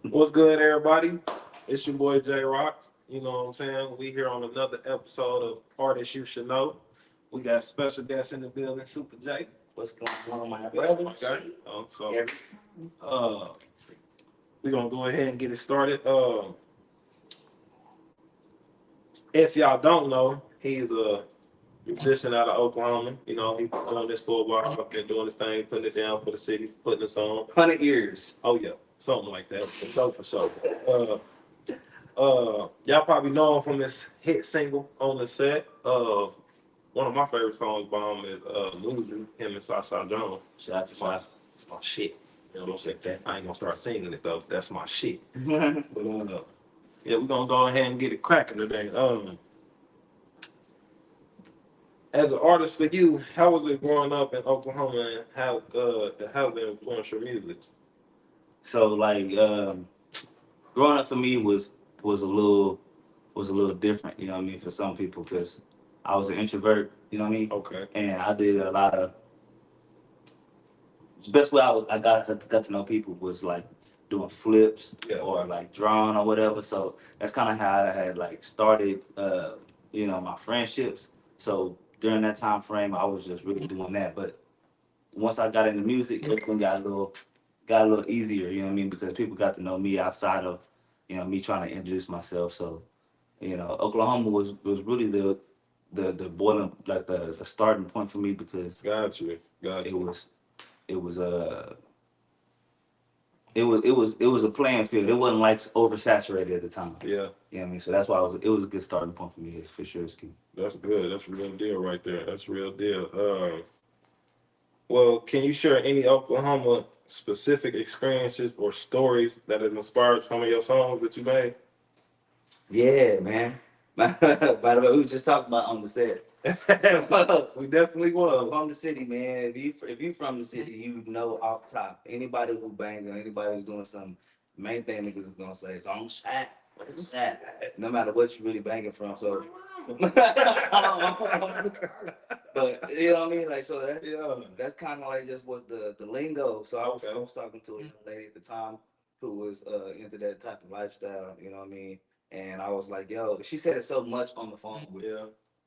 What's good, everybody? It's your boy J Rock. You know what I'm saying? We here on another episode of Artists You Should Know. We got special guests in the building, SuperJay. What's going on, my brother? Okay. Uh, we're gonna go ahead and get it started. If y'all don't know, he's a musician out of Oklahoma. You know, he's been doing this for a while, been doing his thing, putting it down for the city, putting us on. 100 years. Oh yeah, something like that. For sure. Y'all probably know him from this hit single on the set. One of my favorite songs by him is "Loser." Him and Sasha Jones. Shots It's my shit. You know what I'm saying? I ain't gonna start singing it though. That's my shit. five. But yeah, we're gonna go ahead and get it cracking today. As an artist for you, how was it growing up in Oklahoma, and how it influenced your music? So like growing up for me was a little different, you know what I mean, for some people, because I was an introvert, you know what I mean? Okay. And I did a lot of best way I got to know people was like doing flips or like drawing or whatever. So that's kind of how I had like started my friendships. So during that time frame I was just really doing that. But once I got into music, everything got a little easier, you know what I mean? Because people got to know me outside of, me trying to introduce myself. So, Oklahoma was really the boiling, like the starting point for me, because Got you. it was a playing field. It wasn't like oversaturated at the time. Yeah. You know what I mean? So that's why it was a good starting point for me, for sure, Ski. That's good. That's a real deal right there. That's a real deal. Well, can you share any Oklahoma specific experiences or stories that has inspired some of your songs that you made? Yeah, man. By the way, we were just talking about on the set. We definitely was. From the city, man. If you from the city, you know off top. Anybody who bang or anybody who's doing something, main thing niggas is gonna say is I'm shot. No matter what you really banging from. So but you know what I mean? Like, so that's kind of like just was the lingo. So I was talking to a young lady at the time who was into that type of lifestyle, you know what I mean? And I was like, yo, she said it so much on the phone with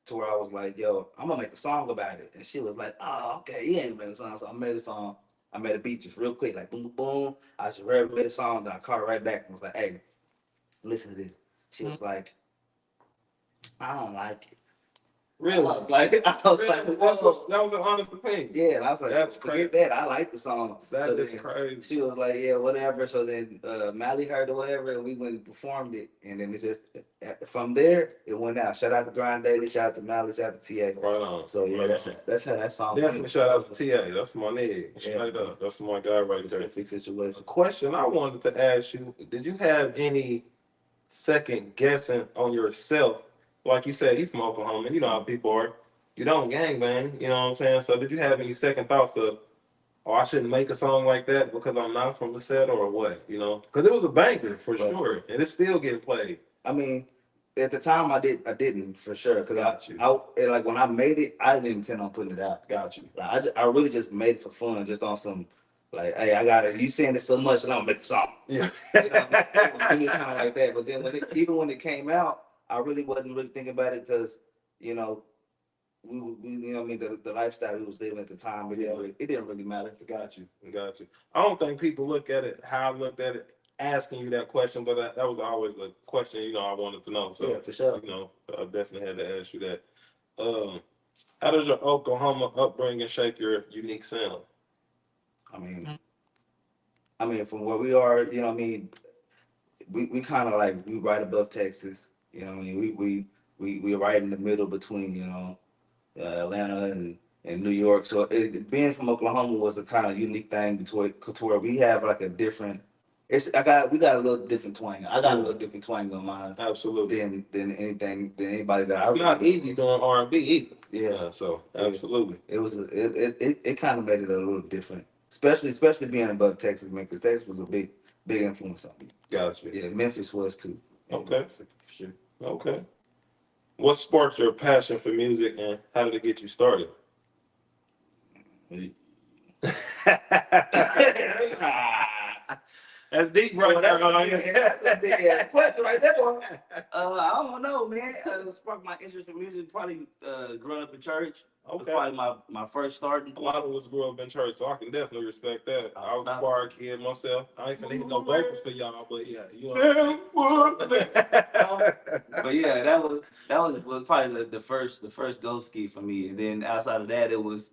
to where I was like, yo, I'm gonna make a song about it. And she was like, oh, okay, you ain't made a song. So I made a song. I made a beat just real quick, like boom, boom, boom. I just made a song, then I called her right back and was like, hey, listen to this. She was like, I don't like it. Really? I was like, that was an honest opinion. yeah, and I was like, That's forget crazy. that. I like the song. That So is then crazy. She was like, yeah, whatever. So then Mally heard or whatever, and we went and performed it. And then it's just, from there, it went out. Shout out to Grind Daily, shout out to Mally, shout out to TA. Right on. So yeah, Right that's how that song Definitely went. shout out to TA. That's my nigga. Yeah. Straight up. That's my guy right there. Specific situation. Question I wanted to ask you, did you have any second guessing on yourself? Like you said, you from Oklahoma, you know how people are. You don't gangbang, you know what I'm saying? So did you have any second thoughts of, oh, I shouldn't make a song like that because I'm not from the set, or what, you know? Because it was a banger for sure, and it's still getting played. I mean, at the time I didn't for sure, Got because you. I like when I made it, I didn't intend on putting it out. Got you. Like I really just made it for fun, just on some like, hey, I got it. You saying it so much, and I'm gonna make a song. Yeah. You know, kind of like that. But then even when it came out, I really wasn't really thinking about it because you know we you know what I mean, the lifestyle we was living at the time. It didn't really matter. Got you. Got you. I don't think people look at it how I looked at it asking you that question, but that was always a question, you know, I wanted to know. So Yeah, for sure. You know, I definitely had to ask you that. How does your Oklahoma upbringing shape your unique sound? I mean, from where we are, you know what I mean, we kind of like we right above Texas. You know what I mean? We right in the middle between, Atlanta and New York. So being from Oklahoma was a kind of unique thing to where we have like a different. We got a little different twang. I got a little different twang on mine. Absolutely. Than anybody that It's not easy doing R&B either. Yeah. So absolutely. It kind of made it a little different, especially being above Texas, man, because Texas was a big influence on me. Gotcha. Yeah, Memphis was too. Okay. For sure. Okay. What sparked your passion for music, and how did it get you started? We That's deep right Well, there. that's a big ass question right there, boy. I don't know, man. It sparked my interest in music. Probably growing up in church. Was Okay. probably my first starting A lot point. of us grew up in church, so I can definitely respect that. I was a choir kid myself. I ain't finna hit no vocals for y'all, but yeah, you know what I'm saying? But yeah, was probably the first go ski for me. And then outside of that, it was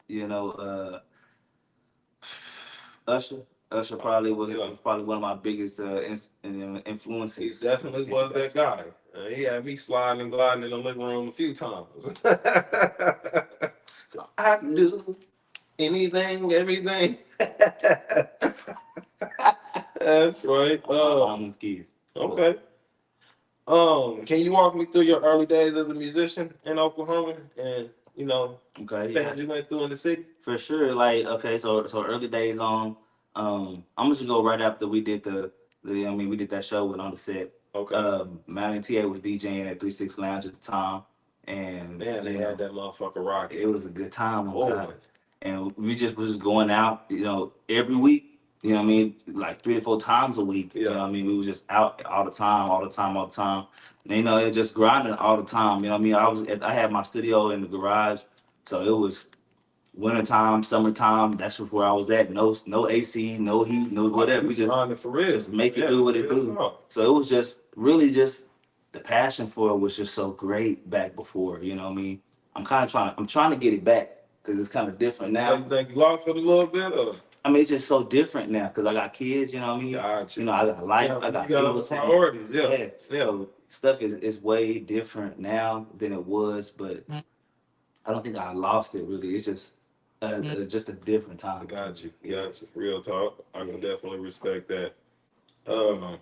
Usher. Usher probably was probably one of my biggest He influences. definitely was that guy. He had me sliding and gliding in the living room a few times. So I can do anything, everything. That's right. Mama's kids. Okay. Can you walk me through your early days as a musician in Oklahoma and Okay, yeah. things you went through in the city? For sure. Like, okay, so early days on, I'm just go right after we did we did that show with On the Set. Okay. Matt and TA was DJing at 36 Lounge at the time. And Man, they had that motherfucker rocking. it was a good time. Oh, God. And we just was going out, every week, like 3 to 4 times a week. Yeah. We was just out all the time, all the time, all the time. And, it just grinding all the time. I had my studio in the garage, so it was wintertime, summertime. That's just where I was at. No AC, no heat, no whatever. We just grinding for real. just make it do what it do. So it was just really just the passion for it was just so great back before. I'm trying to get it back because it's kind of different now. So you think you lost it a little bit, or? It's just so different now because I got kids. You know what I mean? Gotcha. I got life. Yeah, I got you got other bills, priorities. Yeah. So stuff is way different now than it was, but I don't think I lost it really. It's just a different time. Got you. Real talk. I can definitely respect that. Um,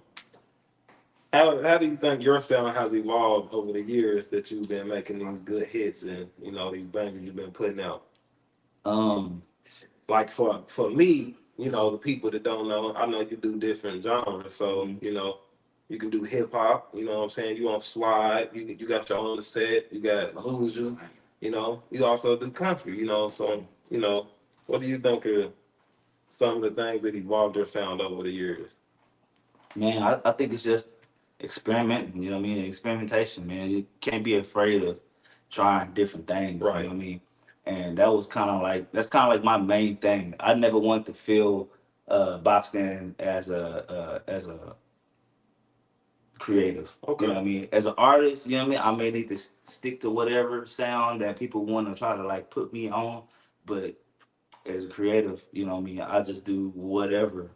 how do you think your sound has evolved over the years that you've been making these good hits and these bangers you've been putting out? Like for me, the people that don't know, I know you do different genres. So you can do hip hop. You know what I'm saying? You on slide. You got your own set. You got Lose You. You also do country. So what do you think are some of the things that evolved your sound over the years? Man, I think it's just experimenting, experimentation, man. You can't be afraid of trying different things, Right. You know what I mean? And that's kind of like my main thing. I never wanted to feel boxed in as a creative. Okay. You know what I mean? As an artist, you know what I mean? I may need to stick to whatever sound that people want to try to like put me on, but as a creative, you know what I mean? I just do whatever,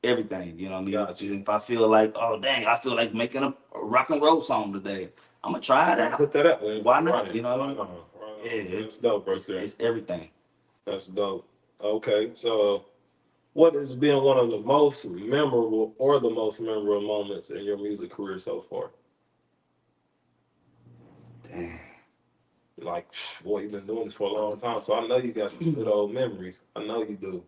everything, you know what I mean? Gotcha. If I feel like, oh dang, I feel like making a rock and roll song today, I'm gonna try it out. Put that out there. Why not? Right. You know what I mean? Right. Yeah, That's dope right there. It's everything. That's dope. Okay, so what has been one of the most memorable or the most memorable moments in your music career so far? Dang. Like, boy, you've been doing this for a long time, so I know you got some good old memories. I know you do.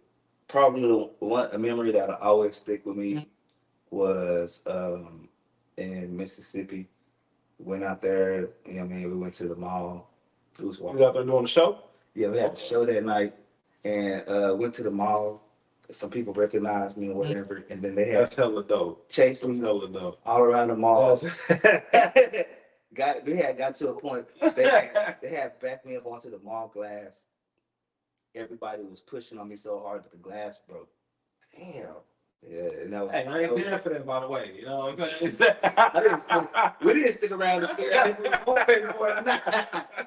Probably a memory that always stick with me was in Mississippi. Went out there, you know what I mean? We went to the mall. It was You was out there doing the show? Yeah, we had the show that night and went to the mall. Some people recognized me or whatever, and then they had That's hella dope. chased That's me hella dope. all around the mall. We had got to a point they had backed me up onto the mall glass. Everybody was pushing on me so hard that the glass broke. Damn. Yeah, and that was, Hey, I ain't been for that, by the way. You know what I'm saying? we didn't stick around to scare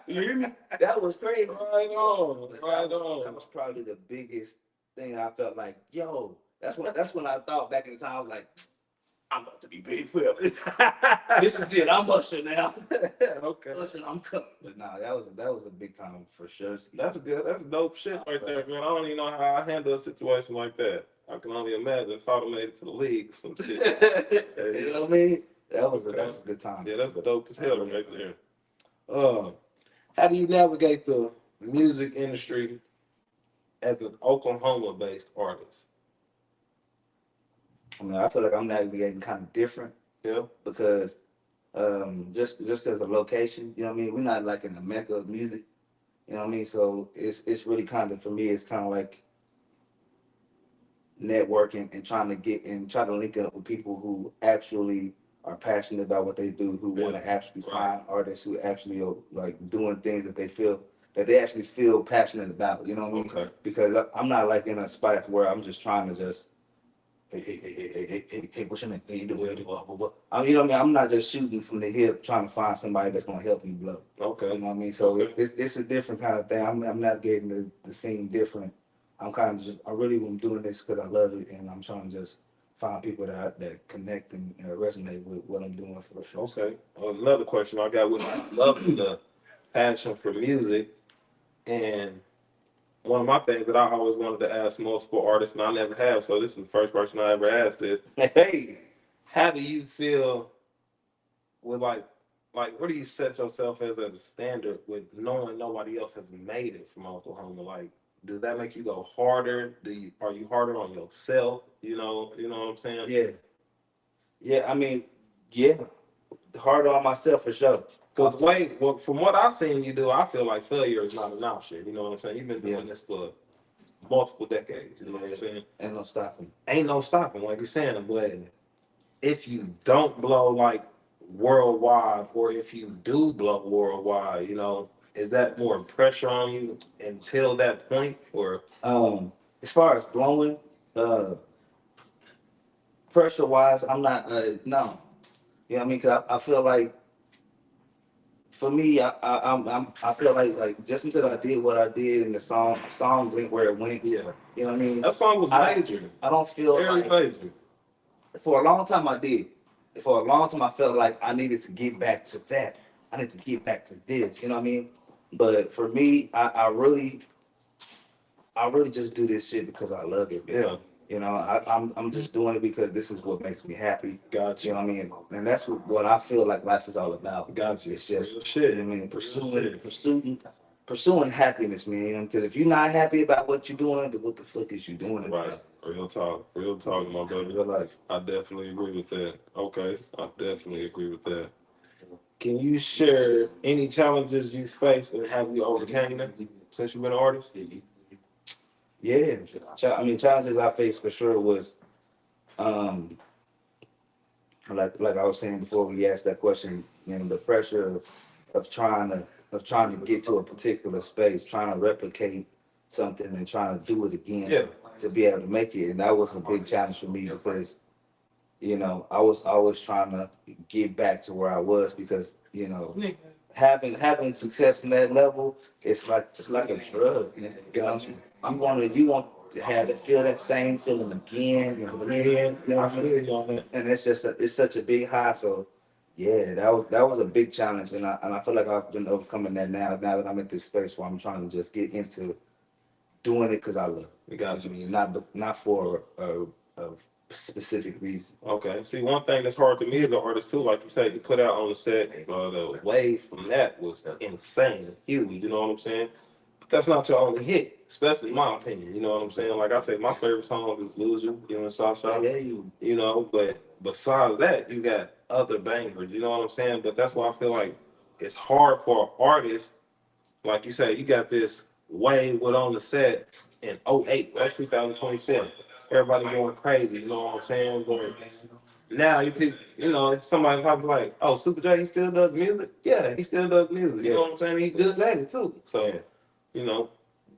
You hear me? That was crazy. Right on. Right on. That was probably the biggest thing I felt like, yo, that's when I thought back in the time, I was like, I'm about to be big forever. This is it. I'm Usher now. Okay. Usher, I'm coming. But nah, that was a big time for sure. That's good. That's dope shit right there, man. I don't even know how I handle a situation like that. I can only imagine if I'd have made it to the league, some shit. You know what I mean? That was a good time. Yeah, that's dope as hell right there. How do you navigate the music industry as an Oklahoma-based artist? I feel like I'm navigating kind of different. Yeah. Because just because of the location, you know what I mean? We're not like in the mecca of music, you know what I mean? So it's really kind of, for me, it's kind of like networking and try to link up with people who actually are passionate about what they do, who want to actually find artists who actually are like doing things that they actually feel passionate about. You know what I mean? Okay. Because I'm not like in a spot where I'm just trying to just hey, what's your name? Hey, you doing? You know what I mean? I'm not just shooting from the hip trying to find somebody that's gonna help me blow. Okay. You know what I mean? So Okay. it's a different kind of thing. I'm navigating the scene different. I'm kind of just I really am doing this because I love it, and I'm trying to just find people that connect and resonate with what I'm doing for sure. Okay. Another question I got with loving the passion for music, and one of my things that I always wanted to ask multiple artists, and I never have, so this is the first person I ever asked it. Hey, How do you feel with like where do you set yourself as a standard with knowing nobody else has made it from Oklahoma? Like, does that make you go harder? Are you harder on yourself? You know what I'm saying? yeah, yeah. I mean, yeah, harder on myself for sure. Because well, from what I've seen you do, I feel like failure is not an option. You know what I'm saying? You've been doing this for multiple decades. You know what I'm saying? Ain't no stopping. Ain't no stopping, like you're saying. But if you don't blow like worldwide, or if you do blow worldwide, is that more pressure on you until that point, or As far as blowing, uh, pressure wise, I'm not. No, you know what I mean? Cause I feel like for me, I feel like just because I did what I did and the song went where it went. yeah, You know what I mean? that song was major, I don't feel very like major. for a long time I did. For a long time I felt like I needed to get back to that. I need to get back to this. You know what I mean? But for me, I really just do this shit because I love it. Man. Yeah, You know, I'm just doing it because this is what makes me happy. gotcha. You know what I mean? And that's what I feel like life is all about. Gotcha. It's just Real shit. you know what I mean, Real shit. pursuing happiness, man. Because if you're not happy about what you're doing, then what the fuck is you doing? Right. Real talk, my brother. Real life. I definitely agree with that. Okay, I definitely agree with that. Can you share any challenges you faced and have you overcame them since you've been an artist? Yeah. I mean, challenges I faced for sure was, um, like I was saying before we asked that question, you know, the pressure of trying to get to a particular space, trying to replicate something and trying to do it again Yeah. to be able to make it. And that was a big challenge for me because, you know, I was always trying to get back to where I was because, you know, having success in that level, it's like a drug. You know? You want to feel that same feeling again and again. You know what I mean? And it's such a big high. So yeah, that was a big challenge, and I feel like I've been overcoming that now. Now that I'm at this space where I'm trying to just get into doing it because I love it. Gotcha. I mean, not for a specific reason. Okay. See, one thing that's hard to me as an artist too, like you said, you put out on the set, the wave from that was insane, huge. You know what I'm saying? But that's not your only hit, especially in my opinion. You know what I'm saying? Like I say, my favorite song is "Lose You," you and Sasha. Yeah, you. You know, but besides that, you got other bangers. You know what I'm saying? But that's why I feel like it's hard for an artist, like you say, you got this wave with on the set in '08. That's 2024. Everybody going crazy, you know what I'm saying? But now if somebody probably like, oh, SuperJay, he still does music? Yeah, he still does music. You know what I'm saying? He good at it too. So, you know.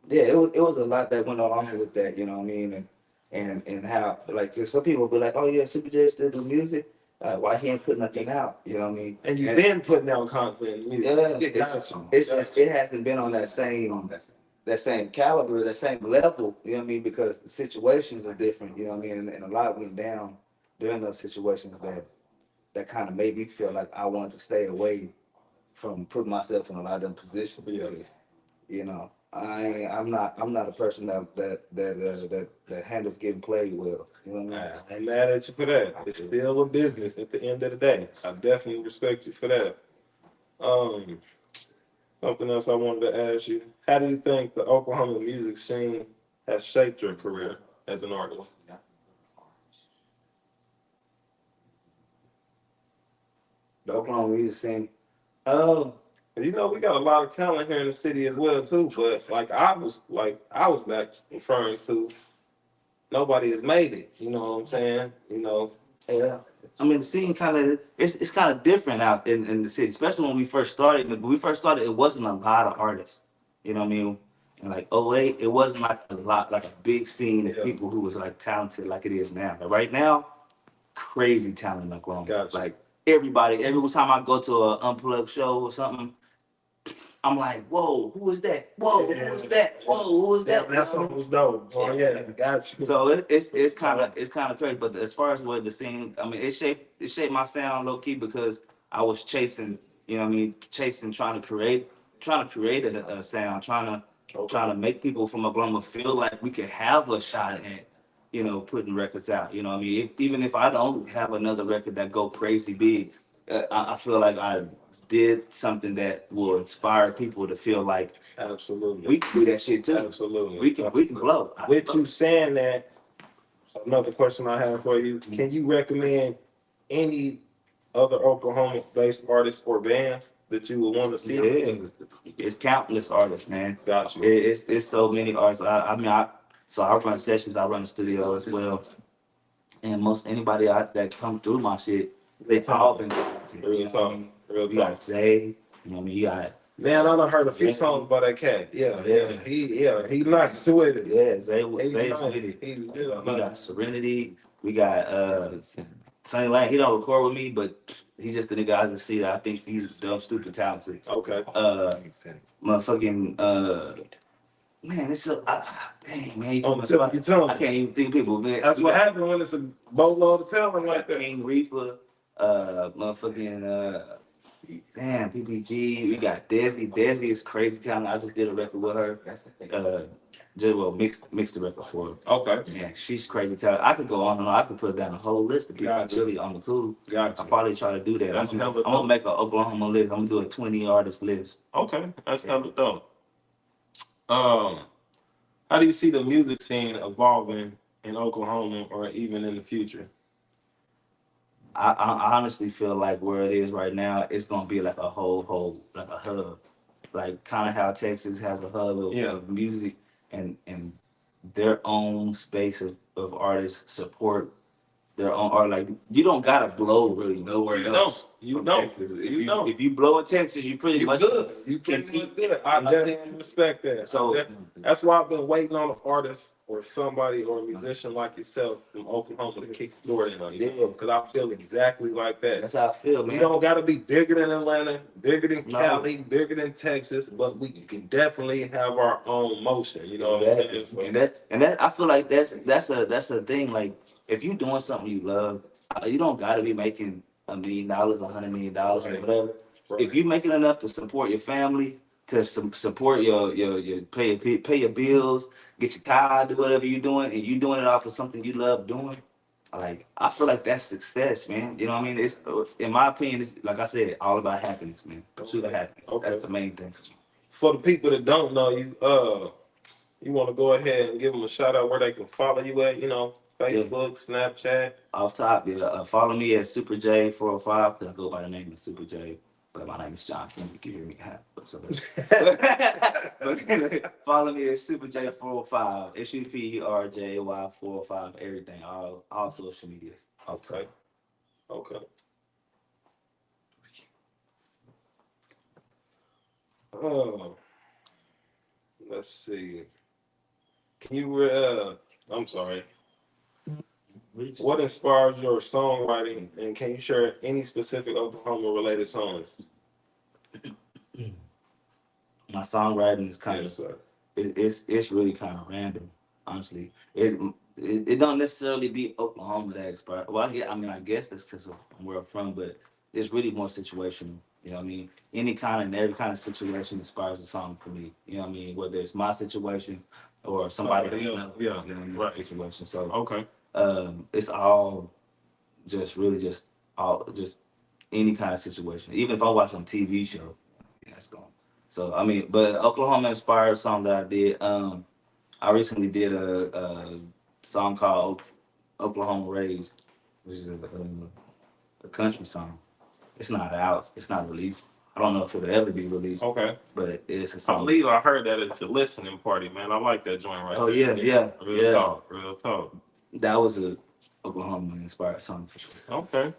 Yeah, it was a lot that went along with that, you know what I mean? And how, like, 'cause some people be like, oh yeah, Super J still do music. Why he ain't put nothing out? You know what I mean? And you've been putting out content in music. Yeah, Gotcha. it's just it hasn't been on that same caliber, that same level. You know what I mean? Because the situations are different. You know what I mean? And a lot went down during those situations that kind of made me feel like I wanted to stay away from putting myself in a lot of them positions. Yeah. Because, you know, I'm not a person that handles getting played well. You know what I mean? I ain't mad at you for that. It's still a business at the end of the day. I definitely respect you for that. Um, Something else I wanted to ask you. How do you think the Oklahoma music scene has shaped your career as an artist? The Oklahoma music scene. Um, You know, we got a lot of talent here in the city as well too. But like I was back referring to nobody has made it. You know what I'm saying? You know, Yeah. I mean, the scene kind of it's kind of different out in the city, especially when we first started. When we first started, it wasn't a lot of artists. You know what I mean? And like '08, it wasn't like a lot, like a big scene of Yeah. people who was like talented like it is now. But right now, crazy talent in Oklahoma. Gotcha. Like everybody, every time I go to an unplugged show or something, I'm like, whoa, who is that? Whoa, who is that? Whoa, who is yeah, that? that song was dope. Oh yeah, got you. So it's kind of crazy. But as far as what the scene, I mean, it shaped my sound low key because I was chasing, you know what I mean, chasing, trying to create a sound, trying to make people from Oklahoma feel like we could have a shot at, you know, putting records out. You know what I mean? Even if I don't have another record that go crazy big, I feel like I did something that will inspire people to feel like Absolutely. we can do that shit too. Absolutely. We can blow. With you saying that, another question I have for you: can you recommend any other Oklahoma-based artists or bands that you would want to see? Yeah, it's countless artists, man. Got you. It's so many artists. I run sessions. I run a studio as well, and most anybody that come through my shit, they all been talented. Real talk. Real You got talk. Zay, you know what I mean? You got Man, I done heard a few songs by that cat. He nice with it. Zay's He's with nice. it. He's We got nice. Serenity. We got Sonny Lane. He don't record with me, but he's just the nigga I just see that I think he's dumb, stupid talented. Okay. Motherfucking man, it's so dang man. You On put the me on tip the of your spot. I tongue. can't even think of people, man. That's We what got happened when it's a boatload of talent like that. King Reaper, motherfucking damn PPG. We got Desi. Desi is crazy talent. I just did a record with her. Just well mixed the record for her. Okay. Yeah, she's crazy talented. I could go on and on. I could put down a whole list of people Gotcha. really on the cool. Gotcha. I'll probably try to do that. That's hella I'm gonna dope. make an Oklahoma list. I'm gonna do a 20 artist list. Okay, that's hella dope. How do you see the music scene evolving in Oklahoma or even in the future? I honestly feel like where it is right now, it's gonna be like a whole like a hub, like kind of how Texas has a hub Yeah. of music and their own space of artists support their own art. Like you don't gotta blow really nowhere You else. don't. You from don't. Texas. You don't. If you blow in Texas, you pretty You much good. You can pretty much eat. good. I You know what I'm definitely saying? respect that. So That's why I've been waiting on an artist or somebody or a musician like yourself from Oklahoma to kick the door in on you. Yeah. Because I feel exactly like that. that's how I feel, We man. don't got to be bigger than Atlanta, bigger than No. Cali, bigger than Texas, but we can definitely have our own motion. You know what I'm saying? Exactly. And that I feel like that's a thing. Like if you're doing something you love, you don't gotta be making $1 million, $100 million, or Right. whatever. Right. If you're making enough to support your family, to support your pay your bills, get your car, do whatever you're doing, and you doing it off of something you love doing, like I feel like that's success, man. You know what I mean? It's in my opinion, it's like I said, all about happiness, man. Pursuit of happiness. Okay. That's the main thing. For the people that don't know you, you want to go ahead and give them a shout out where they can follow you at, you know, Facebook, Snapchat. Off top, yeah. Follow me at SuperJay 405. I go by the name of SuperJay, but my name is John King. You can hear me. But follow me at SuperJay 405. SuperJay 405. Everything, all social medias. Off top. Okay. Okay. Oh, let's see. Can you, I'm sorry. What inspires your songwriting, and can you share any specific Oklahoma-related songs? My songwriting is kind Yes, of sir. it's really kind of random, honestly. It don't necessarily be Oklahoma that inspired. Well, I guess that's because of where I'm from, but it's really more situational. You know what I mean? Any kind and every kind of situation inspires a song for me. You know what I mean? Whether it's my situation or somebody else, Yeah, you know, in right. that situation. So Okay. it's all just really just any kind of situation. Even if I'm watching a TV show, yeah, that's gone. So I mean, but Oklahoma inspired song that I did. I recently did a song called Oklahoma Raised, which is a country song. It's not out. It's not released. I don't know if it'll ever be released. Okay. But it's a I song. believe I heard that at the listening party, man. I like that joint right there. Yeah. Real talk, real talk. That was a Oklahoma inspired song for sure. Okay.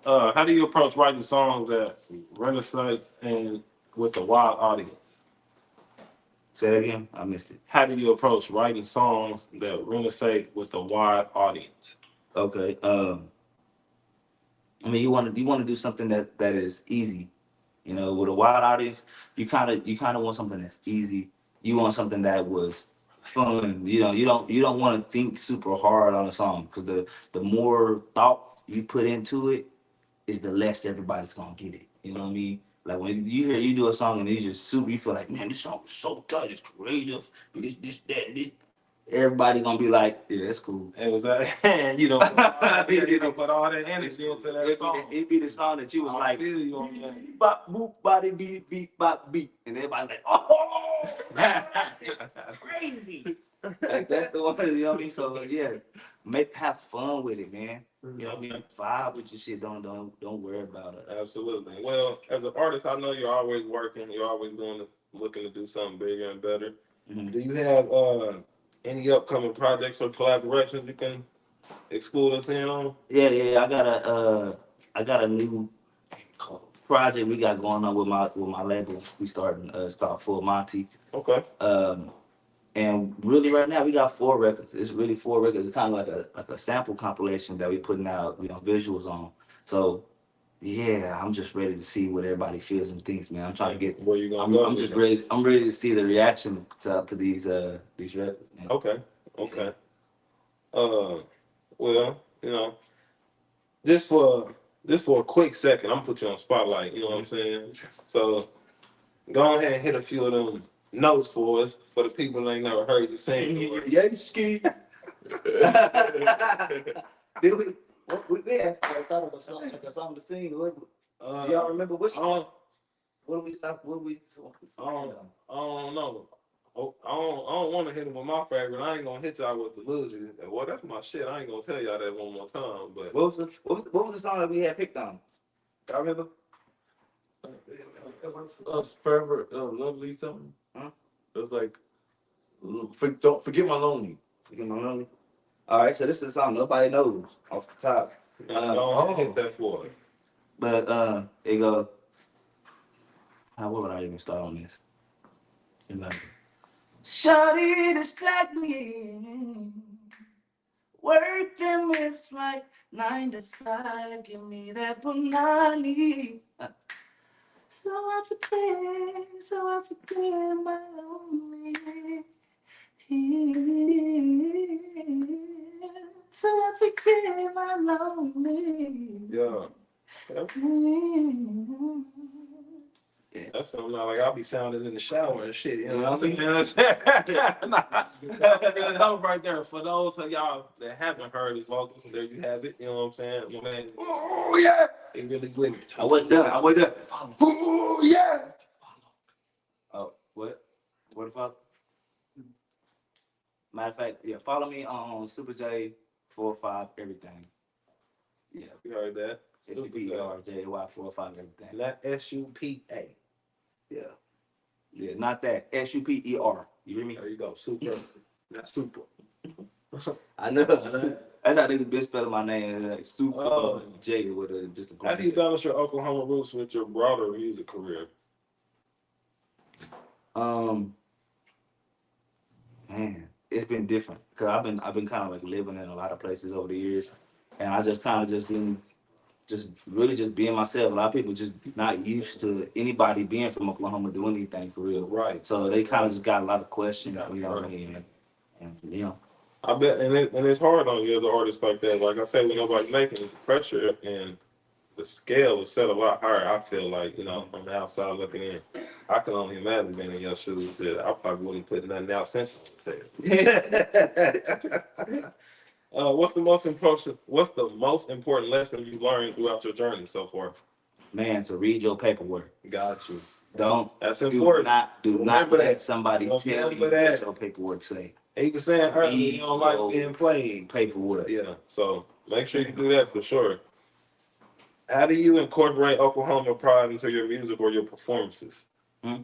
How do you approach writing songs that resonate and with a wide audience? Say that again. I missed it. How do you approach writing songs that resonate with a wide audience? Okay. I mean, you want to do something that is easy. You know, with a wide audience, you kind of want something that's easy. You want something that was fun. You know, you don't want to think super hard on a song because the more thought you put into it, is the less everybody's gonna get it. You know what I mean? Like when you do a song and it's just super, you feel like, man, this song is so tight, it's creative, this, that, this. Everybody gonna be like, yeah, that's cool. It was and you know, put all that energy into that song. It'd be the song that you was like, feel you on that. beep, bop, boop, body, beep, beep, bop, beep, and everybody like, oh, crazy. Like that's the one, you know what I mean? So yeah, have fun with it, man. You know what I mean? Vibe with your shit. Don't worry about it. Absolutely. Well, as an artist, I know you're always working. You're always looking to do something bigger and better. Mm-hmm. Do you have any upcoming projects or collaborations you can exclude us in on? Yeah. I got a new project we got going on with my label. We starting. It's called Full Monty. Okay. And really, right now we got 4 records. It's really 4 records. It's kind of like a sample compilation that we putting out, visuals on. So, yeah, I'm just ready to see what everybody feels and thinks, man. I'm trying to get where you gonna go. I'm just ready. I'm ready to see the reaction to these records. Man. Okay. Well, this for a quick second, I'm gonna put you on spotlight. You know what I'm saying? So, go ahead and hit a few of them notes for us, for the people that ain't never heard you sing. Yeah, ski. Did we? What we there? I thought it was something like a song to sing. Y'all remember which one? What we stop? What we? I don't know. I don't want to hit him with my favorite. I ain't gonna hit y'all with Delusion. Well, that's my shit. I ain't gonna tell y'all that one more time. But what was the song that we had picked on? Y'all remember? Forever Lovely something. Huh? It was like, don't forget my lonely. Forget my lonely. All right, so this is a song nobody knows off the top. don't hit that for us. But it go. What would I even start on this? Shawty distract me. Working lips like 9 to 5. Give me that punani. So I forget my lonely. So I forget my lonely. Yeah. That's something like I'll be sounding in the shower and shit. You know what I'm saying? That's right there. For those of y'all that haven't heard his vocals, there you have it. You know what I'm saying? My man, Oh yeah. he really with it. I wasn't done. Oh yeah. Oh, what? What if I? Matter of fact, yeah, follow me on SuperJay 45 everything. Yeah, You heard that? SuperJay 45 everything. Not SUPA. Yeah, not that SUPER. You hear me? There you go. Super. Not super. I know. That's how they been spelling my name. Like Super J with just a. How do you balance your Oklahoma roots with your broader music career? Man, it's been different because I've been kind of like living in a lot of places over the years, and I just kind of been really being myself. A lot of people just not used to anybody being from Oklahoma doing anything for real. Right. So they kind of just got a lot of questions, you know what I mean? And I bet, and it's hard on you as an artist like that. Like I said, when nobody making it, pressure and the scale is set a lot higher. I feel like, on the outside looking in, I can only imagine being in your shoes. That I probably wouldn't put nothing out since I was What's the most important lesson you learned throughout your journey so far? Man, to read your paperwork. Got you. That's important. Do not let somebody tell you what your paperwork say. He was saying earlier you don't like being played. Paperwork. Yeah. So make sure you do that for sure. How do you incorporate Oklahoma pride into your music or your performances? Hmm?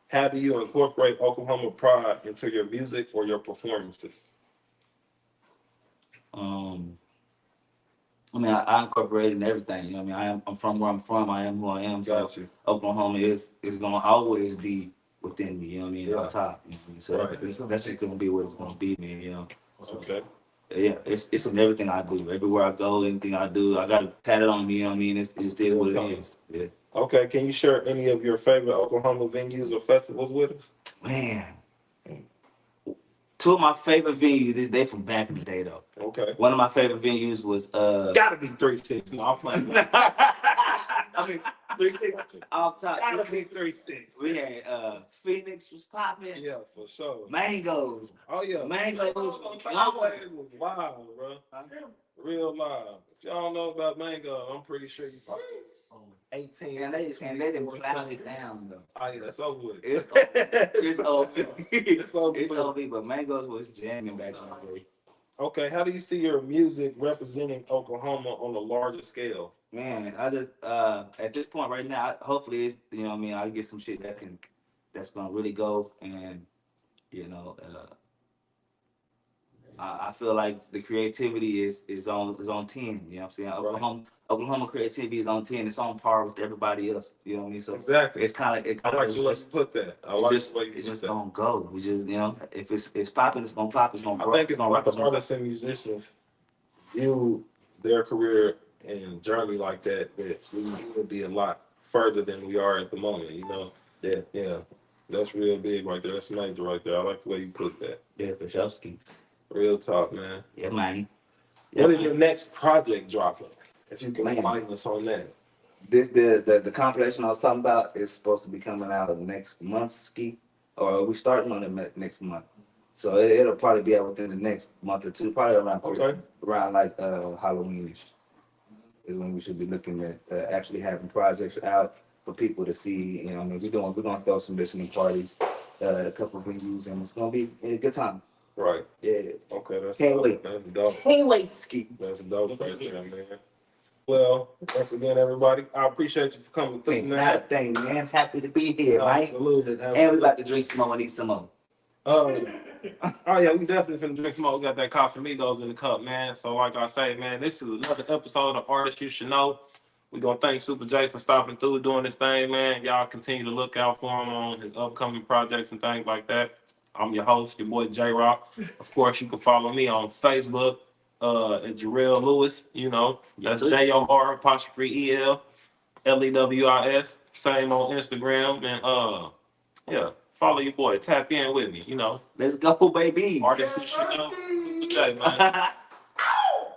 How do you incorporate Oklahoma pride into your music or your performances? I mean, I incorporated in everything. You know what I mean? I'm from where I'm from. I am who I am. So Got you. Oklahoma is gonna always be within me. You know what I mean? Yeah. On top. You know what I mean? So Right. that's just gonna be what it's gonna be, man. You know. So, Okay. yeah, it's in everything I do. Everywhere I go, anything I do, I got it tatted on me. You know what I mean? It just is what it is. Yeah. Okay. Can you share any of your favorite Oklahoma venues or festivals with us? Man, two of my favorite venues is they from back in the day though. Okay. One of my favorite venues was Gotta be 3-6. No, I'm playing. I mean 3-6 off top. Gotta be 3-6. We had Phoenix was popping. Yeah, for sure. Mangoes. Oh yeah. Mangoes Always was wild, bro. Real live. If y'all don't know about Mango, I'm pretty sure you probably 18. And they didn't plowed it down though. Oh yeah, that's over with. It's it's OB. It's over It's with. OB, but Mangoes was jamming back in the day. Okay, how do you see your music representing Oklahoma on a larger scale? Man, I just at this point right now, hopefully it's, you know what I mean, I get some shit that's gonna really go, and you know, I feel like the creativity is on 10. You know what I'm saying? Right. Oklahoma creativity is on 10. It's on par with everybody else. You know what I mean? So Exactly. it's kind of I like the way you put that. I like the way you it's put just that. gonna go. We just, you know, if it's popping, it's gonna pop. It's gonna I grow. think It's if gonna other rock. artists and musicians view their career and journey like that, that we would be a lot further than we are at the moment, you know? Yeah, Yeah. That's real big right there. That's major right there. I like the way you put that. yeah, for sure. Ski. Real talk, man. Yeah, man. Yeah, When is your next project dropping? If you can Man. remind us on that. This the compilation I was talking about is supposed to be coming out next month, Ski, or we starting on it next month. So it'll probably be out within the next month or two, probably around like Halloweenish is when we should be looking at actually having projects out for people to see. You know, what I mean, we're gonna throw some listening parties, a couple venues, and it's gonna be a good time. Right. Yeah, Okay, that's Can't dope. wait. That's dope. can't wait, Ski. That's dope right there, man. Well, once again, everybody, I appreciate you for coming through, Ain't man. not a thing, man. Happy to be here, man. Absolutely. And we Absolutely. about to drink some more and eat some more. Oh yeah, we definitely finna drink some more. We got that Casamigos in the cup, man. So like I say, man, this is another episode of Artists You Should Know. We gonna thank SuperJay for stopping through, doing this thing, man. Y'all continue to look out for him on his upcoming projects and things like that. I'm your host, your boy J Rock. Of course, you can follow me on Facebook at Jarrell Lewis. You know, that's JOR_EL LEWIS. Same on Instagram, and yeah, follow your boy. Tap in with me. You know, Let's go, baby. Artists You Should Know. SuperJay, man.